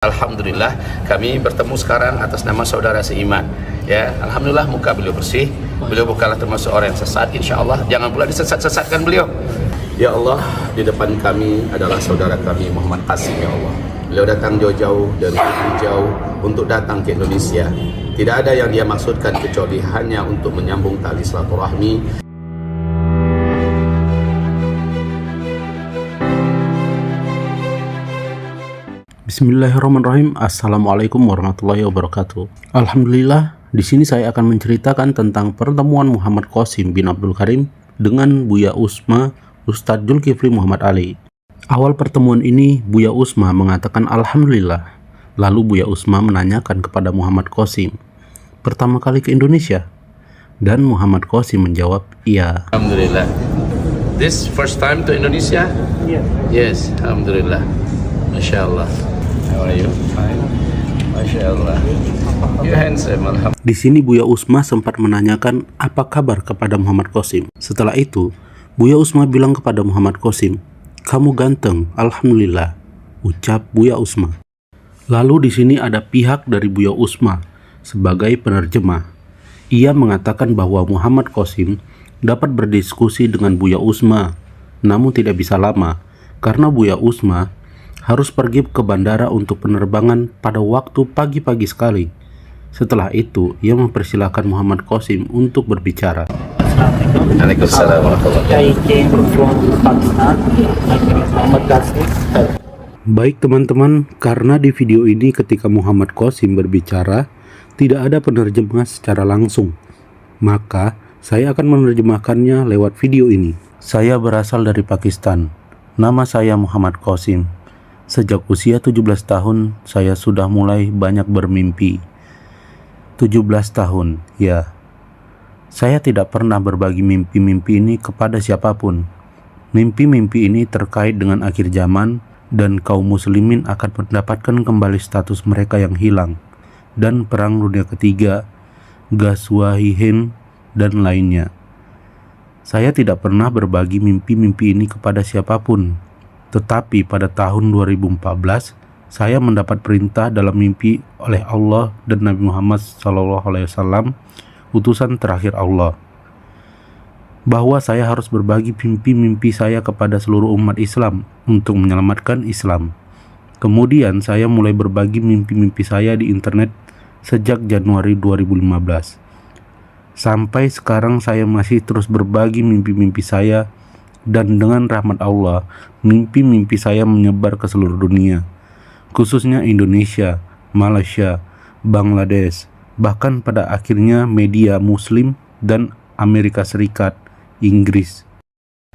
Alhamdulillah kami bertemu sekarang atas nama saudara seiman. Ya, alhamdulillah muka beliau bersih. Beliau bukanlah termasuk orang yang sesat, insyaallah. Jangan pula disesat-sesatkan beliau. Ya Allah, di depan kami adalah saudara kami Muhammad Qasim, ya Allah. Beliau datang jauh-jauh dari jauh untuk datang ke Indonesia. Tidak ada yang dia maksudkan kecuali hanya untuk menyambung tali silaturahmi. Bismillahirrahmanirrahim. Assalamualaikum warahmatullahi wabarakatuh. Alhamdulillah, di sini saya akan menceritakan tentang pertemuan Muhammad Qasim bin Abdul Karim dengan Buya Usma Ustadz Zulkifli Muhammad Ali. Awal pertemuan ini, Buya Usma mengatakan Alhamdulillah. Lalu Buya Usma menanyakan kepada Muhammad Qasim, pertama kali ke Indonesia? Dan Muhammad Qasim menjawab, iya. Alhamdulillah. This first time to Indonesia? Yes. Yes, alhamdulillah. Masya Allah. How are you? Fine. Masya Allah. You handsome, alhamdulillah. Di sini Buya Usma sempat menanyakan apa kabar kepada Muhammad Qasim. Setelah itu, Buya Usma bilang kepada Muhammad Qasim, kamu ganteng, alhamdulillah, ucap Buya Usma. Lalu di sini ada pihak dari Buya Usma sebagai penerjemah. Ia mengatakan bahwa Muhammad Qasim dapat berdiskusi dengan Buya Usma, namun tidak bisa lama karena Buya Usma harus pergi ke bandara untuk penerbangan pada waktu pagi-pagi sekali. Setelah itu, ia mempersilahkan Muhammad Qasim untuk berbicara. Waalaikumsalam warahmatullahi I came from Pakistan. My name is Muhammad Qasim. Baik teman-teman, karena di video ini ketika Muhammad Qasim berbicara, tidak ada penerjemah secara langsung, maka saya akan menerjemahkannya lewat video ini. Saya berasal dari Pakistan. Nama saya Muhammad Qasim. Sejak usia 17 tahun, saya sudah mulai banyak bermimpi. 17 tahun, ya. Saya tidak pernah berbagi mimpi-mimpi ini kepada siapapun. Mimpi-mimpi ini terkait dengan akhir zaman dan kaum muslimin akan mendapatkan kembali status mereka yang hilang, dan perang dunia ketiga, Ghazwa Hind, dan lainnya. Saya tidak pernah berbagi mimpi-mimpi ini kepada siapapun. Tetapi pada tahun 2014, saya mendapat perintah dalam mimpi oleh Allah dan Nabi Muhammad SAW, utusan terakhir Allah, bahwa saya harus berbagi mimpi-mimpi saya kepada seluruh umat Islam untuk menyelamatkan Islam. Kemudian saya mulai berbagi mimpi-mimpi saya di internet sejak Januari 2015. Sampai sekarang saya masih terus berbagi mimpi-mimpi saya, dan dengan rahmat Allah, mimpi-mimpi saya menyebar ke seluruh dunia, khususnya Indonesia, Malaysia, Bangladesh, bahkan pada akhirnya media Muslim dan Amerika Serikat, Inggris.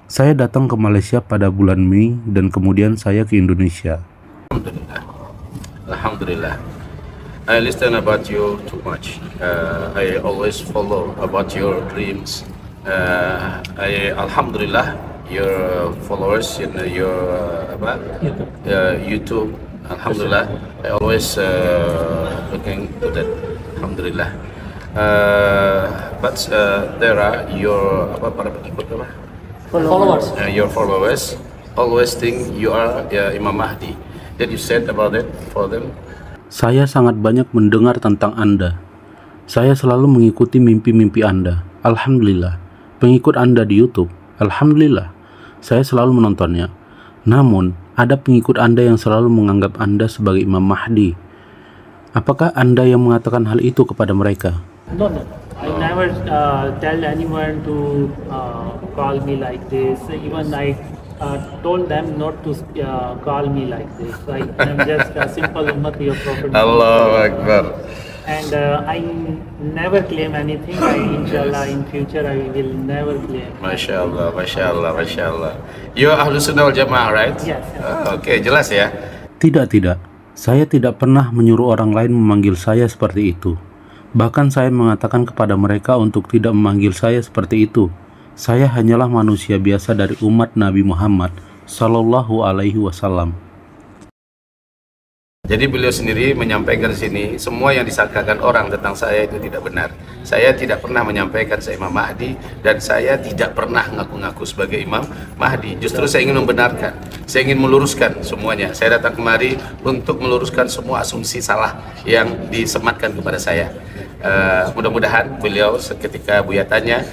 Saya datang ke Malaysia pada bulan Mei dan kemudian saya ke Indonesia. Alhamdulillah. Alhamdulillah. I listen about you too much. I always follow about your dreams. Alhamdulillah, your followers in your YouTube. Alhamdulillah, I always looking to that. Alhamdulillah. But there are your para pengikut apa? Followers. Your followers always think you are Imam Mahdi. Did you said about it for them? Saya sangat banyak mendengar tentang Anda. Saya selalu mengikuti mimpi-mimpi Anda. Alhamdulillah. Pengikut Anda di YouTube. Alhamdulillah. Saya selalu menontonnya. Namun, ada pengikut Anda yang selalu menganggap Anda sebagai Imam Mahdi. Apakah Anda yang mengatakan hal itu kepada mereka? No. I never tell anyone to call me like this. Even I told them not to call me like this. I'm just a simple ummati of Prophet Muhammad. Allahu Akbar. And I never claim anything. Inshallah, in future I will never claim. Masya Allah, Masya Allah, Masya Allah. You are Ahlus Sunnah wal Jamaah, right? Yes. Oke, jelas ya. Tidak. Saya tidak pernah menyuruh orang lain memanggil saya seperti itu. Bahkan saya mengatakan kepada mereka untuk tidak memanggil saya seperti itu. Saya hanyalah manusia biasa dari umat Nabi Muhammad Sallallahu Alaihi Wasallam. Jadi beliau sendiri menyampaikan di sini semua yang disangkakan orang tentang saya itu tidak benar. Saya tidak pernah menyampaikan saya Imam Mahdi dan saya tidak pernah ngaku-ngaku sebagai Imam Mahdi. Justru saya ingin membenarkan, saya ingin meluruskan semuanya. Saya datang kemari untuk meluruskan semua asumsi salah yang disematkan kepada saya. Mudah-mudahan beliau seketika Buya tanya,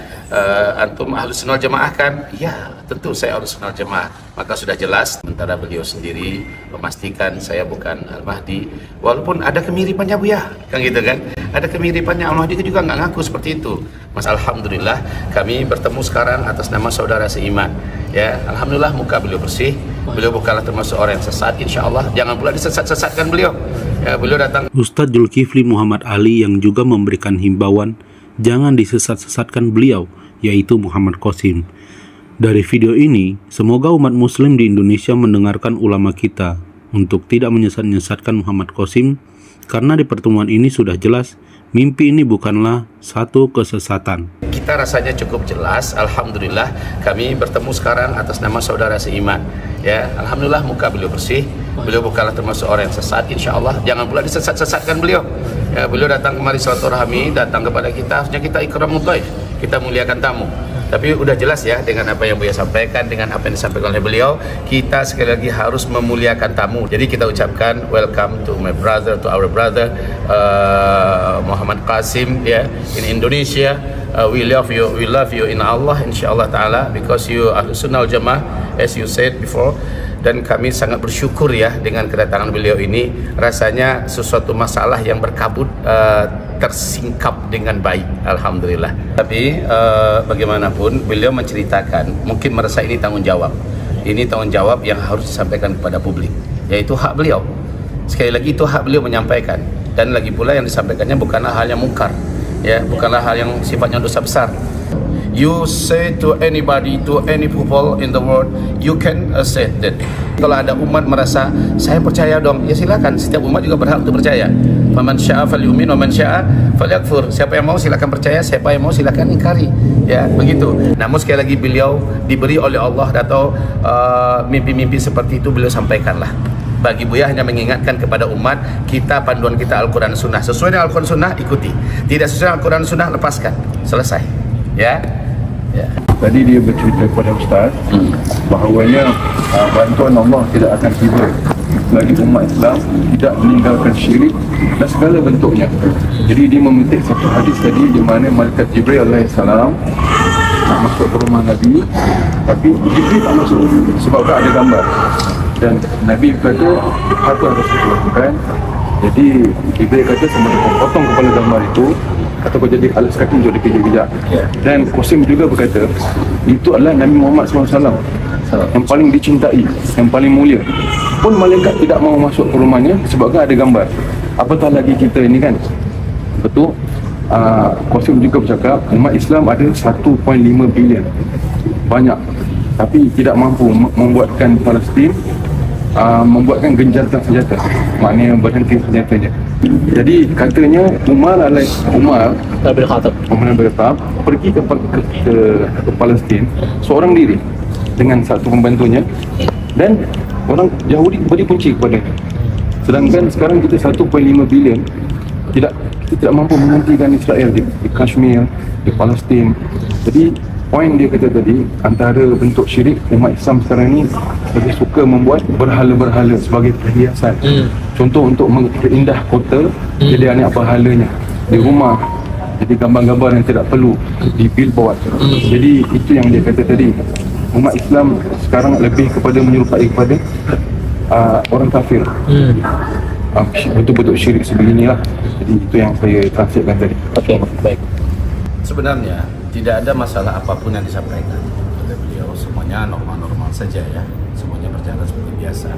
antum Ahlus Sunnah Jamaah kan? Ya, tentu saya Ahlus Sunnah Jamaah. Maka sudah jelas, sementara beliau sendiri memastikan saya bukan Al-Mahdi. Walaupun ada kemiripannya Buya, kan gitu kan? Ada kemiripannya, Al-Mahdi juga nggak ngaku seperti itu. Mas alhamdulillah kami bertemu sekarang atas nama saudara seiman. Ya, alhamdulillah muka beliau bersih. Beliau bukanlah termasuk orang yang sesat, insya Allah. Jangan pula disesat-sesatkan beliau. Ya, beliau datang. Ustadz Zulkifli Muhammad Ali yang juga memberikan himbauan jangan disesat-sesatkan beliau, yaitu Muhammad Qasim. Dari video ini, semoga umat muslim di Indonesia mendengarkan ulama kita untuk tidak menyesat-nyesatkan Muhammad Qasim, karena di pertemuan ini sudah jelas mimpi ini bukanlah satu kesesatan. Kita rasanya cukup jelas, alhamdulillah kami bertemu sekarang atas nama saudara seiman. Ya, alhamdulillah muka beliau bersih. Beliau bukanlah termasuk orang yang sesat, insya Allah. Jangan pula disesat-sesatkan beliau. Ya, beliau datang kemari silaturahmi, datang kepada kita, harusnya kita ikramul dhaif, kita muliakan tamu. Tapi udah jelas ya dengan apa yang Buya sampaikan, dengan apa yang disampaikan oleh beliau, kita sekali lagi harus memuliakan tamu. Jadi kita ucapkan welcome to my brother, to our brother Muhammad Qasim ya, in Indonesia. We love you in Allah insyaallah taala, because you are Sunnah Jamaah as you said before. Dan kami sangat bersyukur ya dengan kedatangan beliau ini. Rasanya sesuatu masalah yang berkabut tersingkap dengan baik, alhamdulillah. Tapi bagaimanapun beliau menceritakan, mungkin merasa ini tanggung jawab. Ini tanggung jawab yang harus disampaikan kepada publik, yaitu hak beliau. Sekali lagi itu hak beliau menyampaikan, dan lagi pula yang disampaikannya bukanlah hal yang mungkar, ya, bukanlah hal yang sifatnya dosa besar. You say to anybody, to any people in the world, you can say that. Kalau ada umat merasa saya percaya dong, ya silakan. Setiap umat juga berhak untuk percaya. Faman syaa falyu'min wa man syaa falyakfur. Siapa yang mau silakan percaya, siapa yang mau silakan ingkari. Ya, begitu. Namun sekali lagi beliau diberi oleh Allah atau mimpi-mimpi seperti itu beliau sampaikanlah. Bagi Buya hanya mengingatkan kepada umat kita, panduan kita Al-Quran Sunnah. Sesuai dengan Al-Quran Sunnah ikuti. Tidak sesuai dengan Al-Quran Sunnah lepaskan. Selesai. Ya. Ya. Tadi dia bercerita kepada Ustaz bahawanya bantuan Allah tidak akan tiba lagi umat Islam tidak meninggalkan syirik dan segala bentuknya. Jadi dia memetik satu hadis tadi di mana malaikat Jibril alaihissalam nak masuk ke rumah Nabi, tapi Jibril tak masuk sebabkan ada gambar. Dan Nabi berkata apa yang harus dilakukan. Jadi Jibril kata sama ada potong kepala gambar itu atau kau jadi alas kaki untuk dikejar-kejar. Dan Qasim juga berkata itu adalah Nabi Muhammad SAW yang paling dicintai, yang paling mulia. Pun malaikat tidak mau masuk ke rumahnya sebabkan ada gambar. Apatah lagi kita ini kan. Betul. Qasim juga bercakap umat Islam ada 1.5 bilion. Banyak. Tapi tidak mampu membuatkan Palestin membuatkan genjatan senjata, maknanya berhenti senjatanya. Jadi katanya Umar bin Khattab pergi ke Palestin seorang diri dengan satu pembantunya, dan orang Yahudi beri kunci kepadanya. Sedangkan sekarang kita 1.5 bilion kita tidak mampu menghentikan Israel di Kashmir, di Palestin. Jadi poin dia kata tadi, antara bentuk syirik umat Islam sekarang ni lebih suka membuat berhala-berhala sebagai perhiasan. Contoh untuk memperindah kota, jadi anak berhalanya di rumah, jadi gambar-gambar yang tidak perlu di billboard. Jadi itu yang dia kata tadi, umat Islam sekarang lebih kepada menyerupai kepada orang kafir. Betul-betul syirik sebeginilah. Jadi itu yang saya translatekan tadi. Okey, baik. Sebenarnya tidak ada masalah apapun yang disampaikan oleh beliau, semuanya normal-normal saja ya, semuanya berjalan seperti biasa.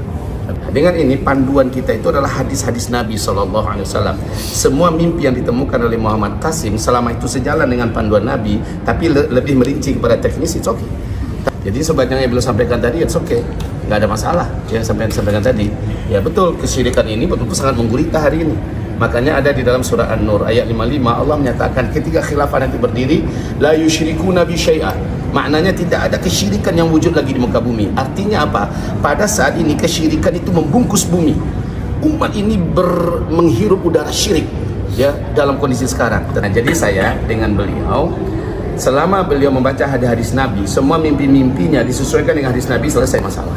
Dengan ini panduan kita itu adalah hadis-hadis Nabi SAW. Semua mimpi yang ditemukan oleh Muhammad Qasim selama itu sejalan dengan panduan Nabi, tapi lebih merinci kepada teknis, it's okay. Jadi sebanyak yang beliau sampaikan tadi, it's okay, nggak ada masalah yang sampaikan tadi. Ya betul, kesyirikan ini betul-betul sangat menggurita hari ini. Makanya ada di dalam surah An-Nur ayat 55 Allah menyatakan ketika khilafah nanti berdiri, la yusyrikuna bi syai'a. Maknanya tidak ada kesyirikan yang wujud lagi di muka bumi. Artinya apa? Pada saat ini kesyirikan itu membungkus bumi. umat ini menghirup udara syirik ya dalam kondisi sekarang. Nah, jadi saya dengan beliau, selama beliau membaca hadis-hadis Nabi, semua mimpi-mimpinya disesuaikan dengan hadis Nabi, selesai masalah.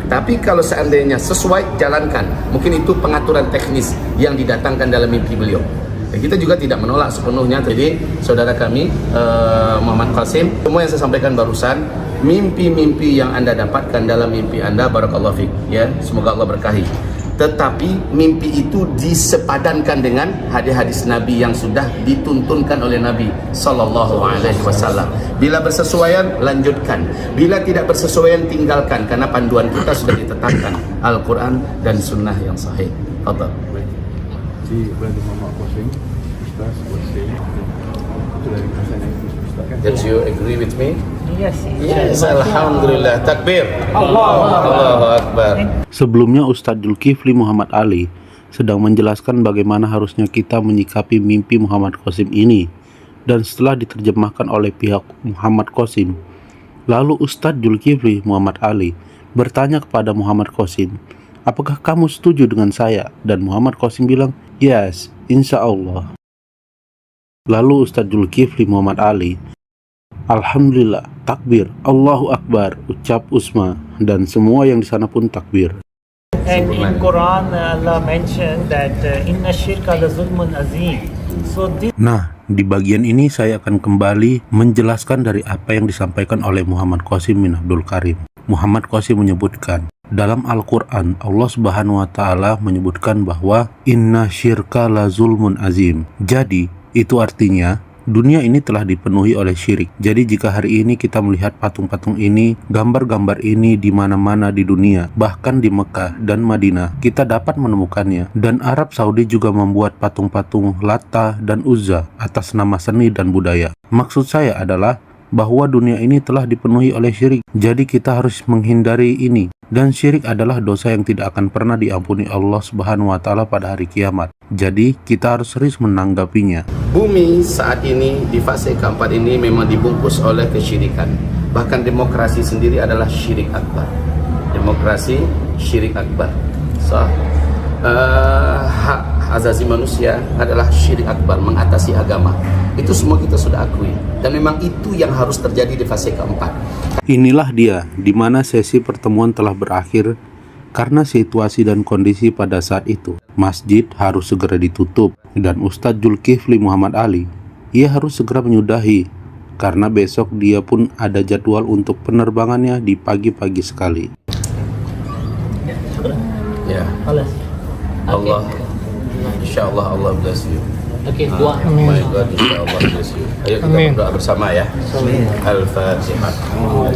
Tapi kalau seandainya sesuai, jalankan. Mungkin itu pengaturan teknis yang didatangkan dalam mimpi beliau. Dan kita juga tidak menolak sepenuhnya. Jadi saudara kami Muhammad Qasim, semua yang saya sampaikan barusan, mimpi-mimpi yang Anda dapatkan dalam mimpi Anda, barakallahu fiik, ya, semoga Allah berkahi. Tetapi mimpi itu disepadankan dengan hadis-hadis Nabi yang sudah dituntunkan oleh Nabi sallallahu alaihi wasallam. Bila bersesuaian, lanjutkan. Bila tidak bersesuaian, tinggalkan, karena panduan kita sudah ditetapkan Al-Quran dan Sunnah yang sahih. Fadhal. Jadi Brother Muhammad Qasim, Ustaz Qasim, itu dari perasaan yang Ustaz kan? Did you agree with me? Yes. Yes, alhamdulillah. Takbir. Allahu Akbar. Sebelumnya Ustadz Zulkifli Muhammad Ali sedang menjelaskan bagaimana harusnya kita menyikapi mimpi Muhammad Qasim ini, dan setelah diterjemahkan oleh pihak Muhammad Qasim, lalu Ustadz Zulkifli Muhammad Ali bertanya kepada Muhammad Qasim, apakah kamu setuju dengan saya? Dan Muhammad Qasim bilang, yes, insya Allah. Lalu Ustadz Zulkifli Muhammad Ali, alhamdulillah, takbir, Allahu Akbar, ucap Usma, dan semua yang di sana pun takbir. And in Quran, Allah mentioned that inna syirka la zulmun azim. So this Nah, di bagian ini saya akan kembali menjelaskan dari apa yang disampaikan oleh Muhammad Qasim bin Abdul Karim. Muhammad Qasim menyebutkan, dalam Al-Quran, Allah Subhanahu wa Ta'ala menyebutkan bahwa inna syirka la zulmun azim. Jadi, itu artinya dunia ini telah dipenuhi oleh syirik. Jadi jika hari ini kita melihat patung-patung ini, gambar-gambar ini di mana-mana di dunia, bahkan di Mekah dan Madinah, kita dapat menemukannya. Dan Arab Saudi juga membuat patung-patung Lata dan Uzza atas nama seni dan budaya. Maksud saya adalah bahwa dunia ini telah dipenuhi oleh syirik. Jadi kita harus menghindari ini. Dan syirik adalah dosa yang tidak akan pernah diampuni Allah Subhanahu wa Ta'ala pada hari kiamat. Jadi kita harus serius menanggapinya. Bumi saat ini di fase keempat ini memang dibungkus oleh kesyirikan. Bahkan demokrasi sendiri adalah syirik akbar. Demokrasi syirik akbar. So, hak asasi manusia adalah syirik akbar, mengatasi agama. Itu semua kita sudah akui. Dan memang itu yang harus terjadi di fase keempat. Inilah dia di mana sesi pertemuan telah berakhir karena situasi dan kondisi pada saat itu. Masjid harus segera ditutup dan Ustadz Zulkifli Muhammad Ali, ia harus segera menyudahi karena besok dia pun ada jadwal untuk penerbangannya di pagi-pagi sekali. Ya, Alas. Allah, insyaAllah Allah bless you. Okay, Oh my God, insyaAllah bless you. Ayo kita berdoa bersama ya. Al-Fatihah.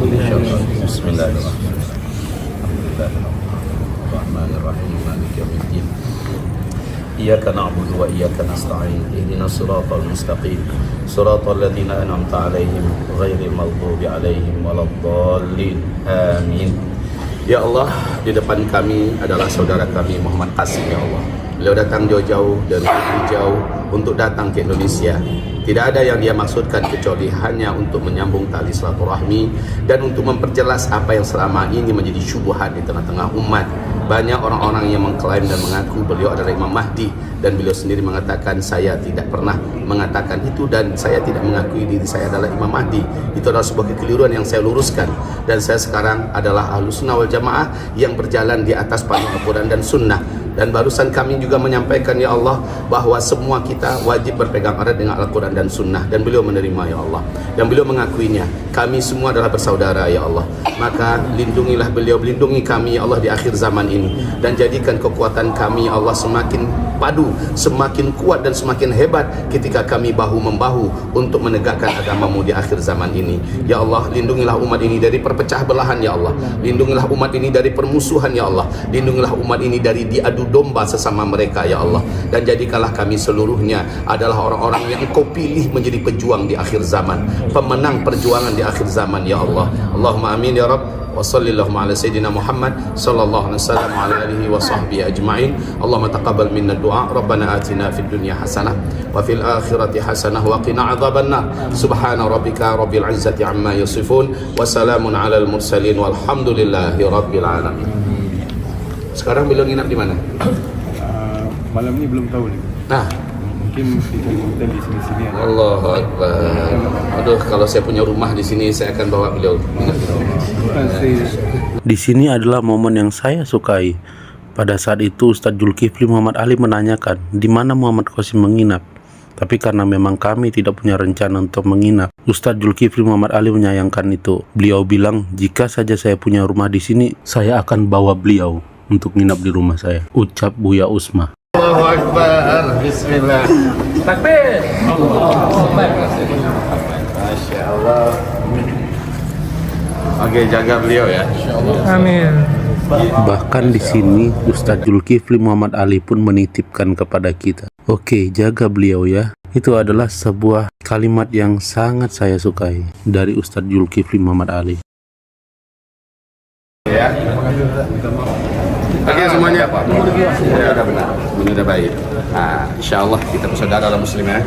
InsyaAllah. Bismillahirrahmanirrahim. Alhamdulillahirrahmanirrahim. Maliki yaumiddin. Iyyaka na'budu wa iyyaka nasta'in. Ihdinas siratal mustaqim. Siratal ladzina an'amta 'alaihim ghairil maghdubi 'alaihim waladdallin. Amin. Ya Allah, di depan kami adalah saudara kami Muhammad Qasim, ya Allah. Beliau datang jauh-jauh dari jauh untuk datang ke Indonesia. Tidak ada yang dia maksudkan kecuali hanya untuk menyambung tali silaturahmi dan untuk memperjelas apa yang selama ini menjadi syubhat di tengah-tengah umat. Banyak orang-orang yang mengklaim dan mengaku beliau adalah Imam Mahdi, dan beliau sendiri mengatakan saya tidak pernah mengatakan itu dan saya tidak mengakui diri saya adalah Imam Mahdi. Itu adalah sebuah kekeliruan yang saya luruskan, dan saya sekarang adalah Ahlus Sunnah wal Jamaah yang berjalan di atas panduan Al-Quran dan Sunnah. Dan barusan kami juga menyampaikan, ya Allah, bahwa semua kita wajib berpegang erat dengan Al-Quran dan Sunnah, dan beliau menerima, ya Allah, dan beliau mengakuinya. Kami semua adalah bersaudara, ya Allah. Maka lindungilah beliau, lindungi kami, ya Allah, di akhir zaman ini, dan jadikan kekuatan kami, ya Allah, semakin padu, semakin kuat dan semakin hebat ketika kami bahu-membahu untuk menegakkan agama-Mu di akhir zaman ini. Ya Allah, lindungilah umat ini dari perpecah belahan, ya Allah. Lindungilah umat ini dari permusuhan, ya Allah. Lindungilah umat ini dari diadu domba sesama mereka, ya Allah. Dan jadikanlah kami seluruhnya adalah orang-orang yang Engkau pilih menjadi pejuang di akhir zaman, pemenang perjuangan di akhir zaman, ya Allah. Allahumma amin ya Rabb. Wa sallallahu ala sayyidina Muhammad sallallahu alaihi wasallam ala alihi wa sahbihi ajma'in. Allahumma taqabbal minna du'a. Rabbana atina fid dunya hasanah wa fil akhirati hasanah wa qina adzabannar. Subhana rabbika rabbil izzati amma yasifun wa salamun alal mursalin walhamdulillahi rabbil alamin. Sekarang beliau nginap di mana? Malam ni belum tahu lagi. Nah, Mungkin kita hotel di sini-sini ada. Allahu Akbar. Aduh, kalau saya punya rumah di sini, saya akan bawa beliau. Bukan saya. Di sini adalah momen yang saya sukai. Pada saat itu Ustadz Zulkifli Muhammad Ali menanyakan di mana Muhammad Qasim menginap. Tapi karena memang kami tidak punya rencana untuk menginap, Ustadz Zulkifli Muhammad Ali menyayangkan itu. Beliau bilang, jika saja saya punya rumah di sini, saya akan bawa beliau untuk nginap di rumah saya. Ucap Buya Usma. Allahu Akbar. Bismillah. Takbir. Masya Allah. Oke, jaga beliau ya. Bahkan di sini Ustadz Zulkifli Muhammad Ali pun menitipkan kepada kita, oke, jaga beliau ya. Itu adalah sebuah kalimat yang sangat saya sukai dari Ustadz Zulkifli Muhammad Ali. Ya. Oke semuanya. Ya, udah benar. Ini udah baik. Nah, insya Allah kita bersaudara dalam muslim ya.